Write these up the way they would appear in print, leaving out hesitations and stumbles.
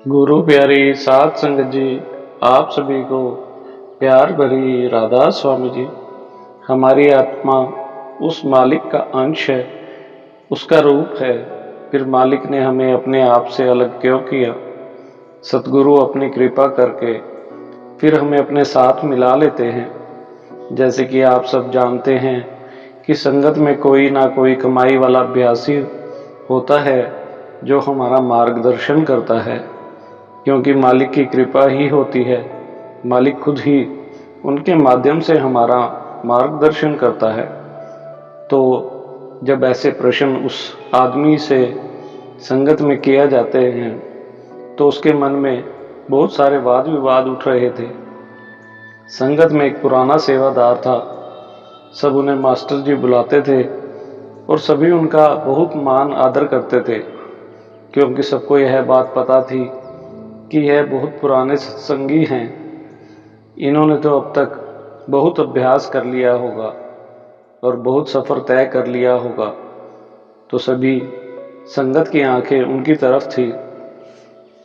गुरु प्यारी सात संगत जी, आप सभी को प्यार भरी राधा स्वामी जी। हमारी आत्मा उस मालिक का अंश है, उसका रूप है। फिर मालिक ने हमें अपने आप से अलग क्यों किया? सतगुरु अपनी कृपा करके फिर हमें अपने साथ मिला लेते हैं। जैसे कि आप सब जानते हैं कि संगत में कोई ना कोई कमाई वाला अभ्यासी होता है जो हमारा मार्गदर्शन करता है, क्योंकि मालिक की कृपा ही होती है। मालिक खुद ही उनके माध्यम से हमारा मार्गदर्शन करता है। तो जब ऐसे प्रश्न उस आदमी से संगत में किया जाते हैं तो उसके मन में बहुत सारे वाद विवाद उठ रहे थे। संगत में एक पुराना सेवादार था, सब उन्हें मास्टर जी बुलाते थे और सभी उनका बहुत मान आदर करते थे, क्योंकि सबको यह बात पता थी कि यह बहुत पुराने सत्संगी हैं। इन्होंने तो अब तक बहुत अभ्यास कर लिया होगा और बहुत सफ़र तय कर लिया होगा। तो सभी संगत की आंखें उनकी तरफ थी।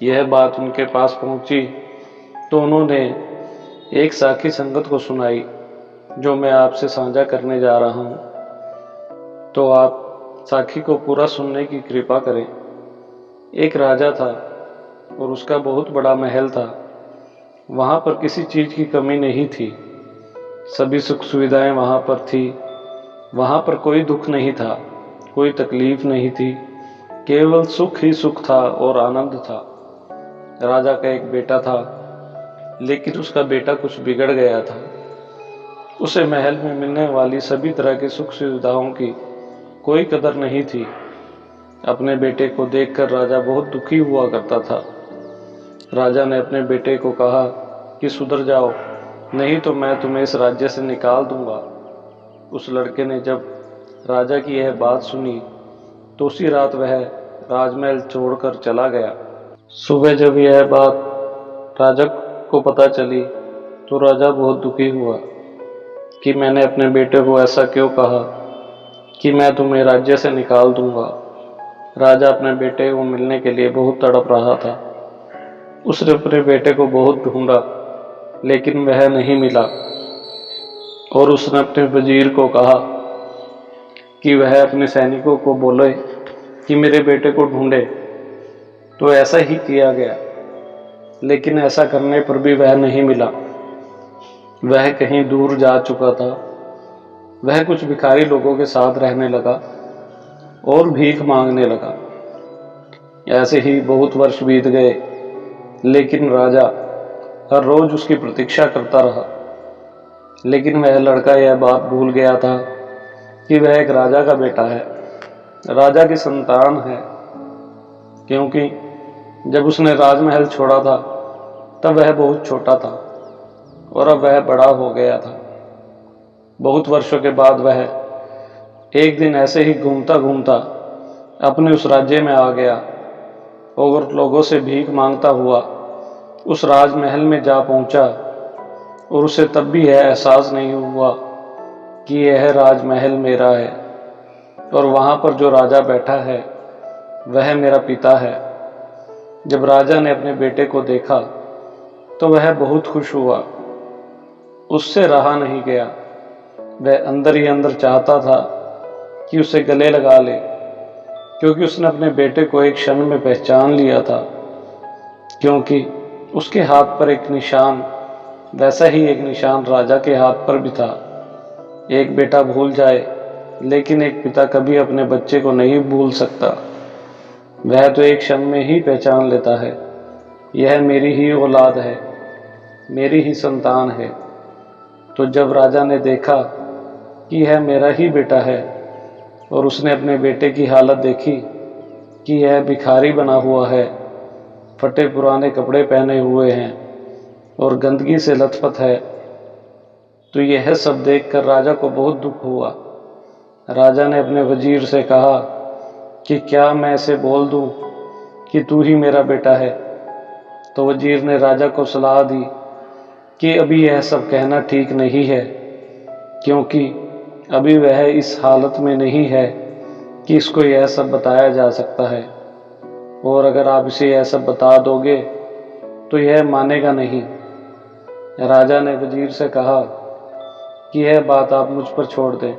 यह बात उनके पास पहुंची तो उन्होंने एक साखी संगत को सुनाई, जो मैं आपसे साझा करने जा रहा हूं। तो आप साखी को पूरा सुनने की कृपा करें। एक राजा था और उसका बहुत बड़ा महल था। वहाँ पर किसी चीज़ की कमी नहीं थी, सभी सुख सुविधाएं वहाँ पर थी। वहाँ पर कोई दुख नहीं था, कोई तकलीफ नहीं थी, केवल सुख ही सुख था और आनंद था। राजा का एक बेटा था, लेकिन उसका बेटा कुछ बिगड़ गया था। उसे महल में मिलने वाली सभी तरह की सुख सुविधाओं की कोई कदर नहीं थी। अपने बेटे को देखकर राजा बहुत दुखी हुआ करता था। राजा ने अपने बेटे को कहा कि सुधर जाओ, नहीं तो मैं तुम्हें इस राज्य से निकाल दूंगा। उस लड़के ने जब राजा की यह बात सुनी तो उसी रात वह राजमहल छोड़कर चला गया। सुबह जब यह बात राजा को पता चली तो राजा बहुत दुखी हुआ कि मैंने अपने बेटे को ऐसा क्यों कहा कि मैं तुम्हें राज्य से निकाल दूंगा। राजा अपने बेटे को मिलने के लिए बहुत तड़प रहा था। उसने अपने बेटे को बहुत ढूंढा, लेकिन वह नहीं मिला और उसने अपने वजीर को कहा कि वह अपने सैनिकों को बोले कि मेरे बेटे को ढूंढे। तो ऐसा ही किया गया, लेकिन ऐसा करने पर भी वह नहीं मिला। वह कहीं दूर जा चुका था। वह कुछ भिखारी लोगों के साथ रहने लगा और भीख मांगने लगा। ऐसे ही बहुत वर्ष बीत गए, लेकिन राजा हर रोज उसकी प्रतीक्षा करता रहा। लेकिन वह लड़का यह बात भूल गया था कि वह एक राजा का बेटा है, राजा की संतान है। क्योंकि जब उसने राजमहल छोड़ा था तब वह बहुत छोटा था और अब वह बड़ा हो गया था। बहुत वर्षों के बाद वह एक दिन ऐसे ही घूमता घूमता अपने उस राज्य में आ गया और लोगों से भीख मांगता हुआ उस राजमहल में जा पहुंचा। और उसे तब भी यह एहसास नहीं हुआ कि यह राजमहल मेरा है और वहाँ पर जो राजा बैठा है वह मेरा पिता है। जब राजा ने अपने बेटे को देखा तो वह बहुत खुश हुआ, उससे रहा नहीं गया। वह अंदर ही अंदर चाहता था कि उसे गले लगा ले, क्योंकि उसने अपने बेटे को एक क्षण में पहचान लिया था। क्योंकि उसके हाथ पर एक निशान, वैसा ही एक निशान राजा के हाथ पर भी था। एक बेटा भूल जाए, लेकिन एक पिता कभी अपने बच्चे को नहीं भूल सकता। वह तो एक क्षण में ही पहचान लेता है, यह मेरी ही औलाद है, मेरी ही संतान है। तो जब राजा ने देखा कि यह मेरा ही बेटा है और उसने अपने बेटे की हालत देखी कि यह भिखारी बना हुआ है, फटे पुराने कपड़े पहने हुए हैं और गंदगी से लथपथ है, तो यह सब देखकर राजा को बहुत दुख हुआ। राजा ने अपने वजीर से कहा कि क्या मैं इसे बोल दूं कि तू ही मेरा बेटा है? तो वजीर ने राजा को सलाह दी कि अभी यह सब कहना ठीक नहीं है, क्योंकि अभी वह इस हालत में नहीं है कि इसको यह सब बताया जा सकता है। और अगर आप इसे यह सब बता दोगे तो यह मानेगा नहीं। राजा ने वजीर से कहा कि यह बात आप मुझ पर छोड़ दें,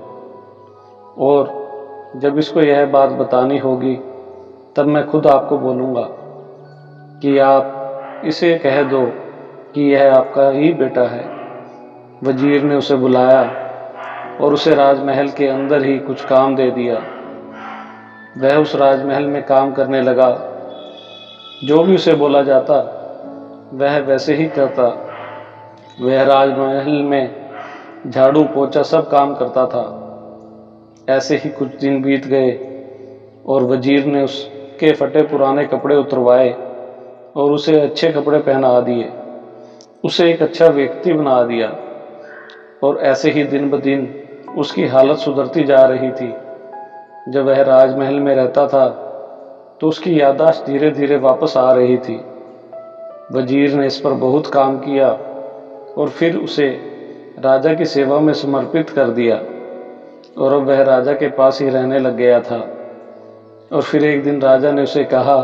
और जब इसको यह बात बतानी होगी तब मैं खुद आपको बोलूँगा कि आप इसे कह दो कि यह आपका ही बेटा है। वजीर ने उसे बुलाया और उसे राजमहल के अंदर ही कुछ काम दे दिया। वह उस राजमहल में काम करने लगा। जो भी उसे बोला जाता वह वैसे ही करता। वह राजमहल में झाड़ू पोछा सब काम करता था। ऐसे ही कुछ दिन बीत गए और वजीर ने उसके फटे पुराने कपड़े उतरवाए और उसे अच्छे कपड़े पहना दिए, उसे एक अच्छा व्यक्ति बना दिया। और ऐसे ही दिन ब दिन उसकी हालत सुधरती जा रही थी। जब वह राजमहल में रहता था तो उसकी याददाश्त धीरे धीरे वापस आ रही थी। वजीर ने इस पर बहुत काम किया और फिर उसे राजा की सेवा में समर्पित कर दिया, और अब वह राजा के पास ही रहने लग गया था। और फिर एक दिन राजा ने उसे कहा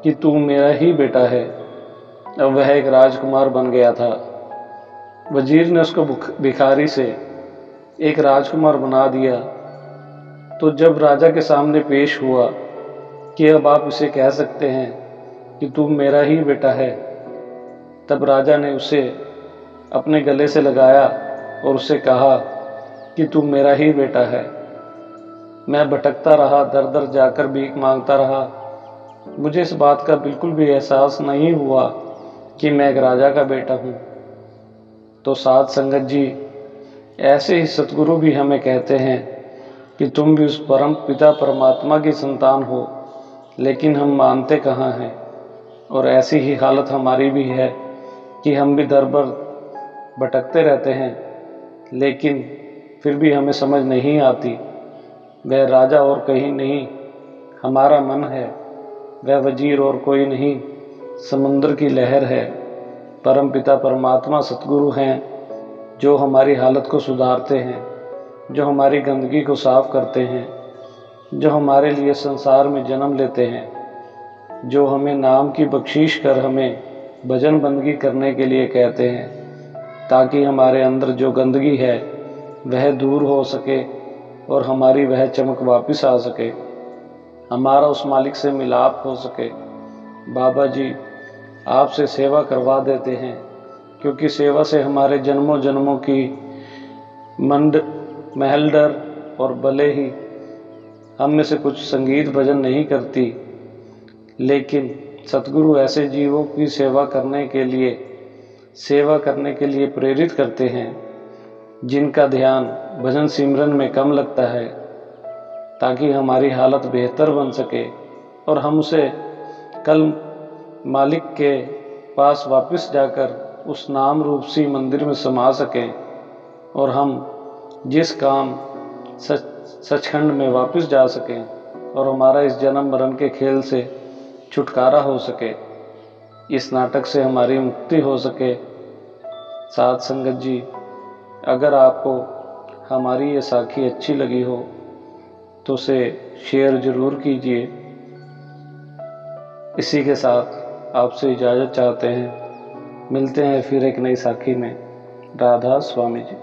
कि तू मेरा ही बेटा है। अब वह एक राजकुमार बन गया था। वजीर ने उसको भिखारी से एक राजकुमार बना दिया। तो जब राजा के सामने पेश हुआ कि अब आप इसे कह सकते हैं कि तू मेरा ही बेटा है, तब राजा ने उसे अपने गले से लगाया और उससे कहा कि तू मेरा ही बेटा है। मैं भटकता रहा, दर दर जाकर भीख मांगता रहा। मुझे इस बात का बिल्कुल भी एहसास नहीं हुआ कि मैं एक राजा का बेटा हूँ। तो साध संगत जी, ऐसे ही सतगुरु भी हमें कहते हैं कि तुम भी उस परम पिता परमात्मा की संतान हो, लेकिन हम मानते कहाँ हैं। और ऐसी ही हालत हमारी भी है कि हम भी दर दर भटकते रहते हैं, लेकिन फिर भी हमें समझ नहीं आती। वह राजा और कहीं नहीं, हमारा मन है। वह वजीर और कोई नहीं, समुद्र की लहर है। परम पिता परमात्मा सतगुरु हैं, जो हमारी हालत को सुधारते हैं, जो हमारी गंदगी को साफ करते हैं, जो हमारे लिए संसार में जन्म लेते हैं, जो हमें नाम की बख्शीश कर हमें भजन बंदगी करने के लिए कहते हैं, ताकि हमारे अंदर जो गंदगी है वह दूर हो सके और हमारी वह चमक वापस आ सके, हमारा उस मालिक से मिलाप हो सके। बाबा जी आपसे सेवा करवा देते हैं, क्योंकि सेवा से हमारे जन्मों जन्मों की महल डर और भले ही हम में से कुछ संगीत भजन नहीं करती, लेकिन सतगुरु ऐसे जीवों की सेवा करने के लिए प्रेरित करते हैं जिनका ध्यान भजन सिमरन में कम लगता है, ताकि हमारी हालत बेहतर बन सके और हम उसे कल मालिक के पास वापस जाकर उस नाम रूप सी मंदिर में समा सकें, और हम जिस काम सचखंड में वापस जा सकें और हमारा इस जन्म मरण के खेल से छुटकारा हो सके, इस नाटक से हमारी मुक्ति हो सके। साध संगत जी, अगर आपको हमारी ये साखी अच्छी लगी हो तो उसे शेयर ज़रूर कीजिए। इसी के साथ आपसे इजाज़त चाहते हैं। मिलते हैं फिर एक नई साखी में। राधा स्वामी जी।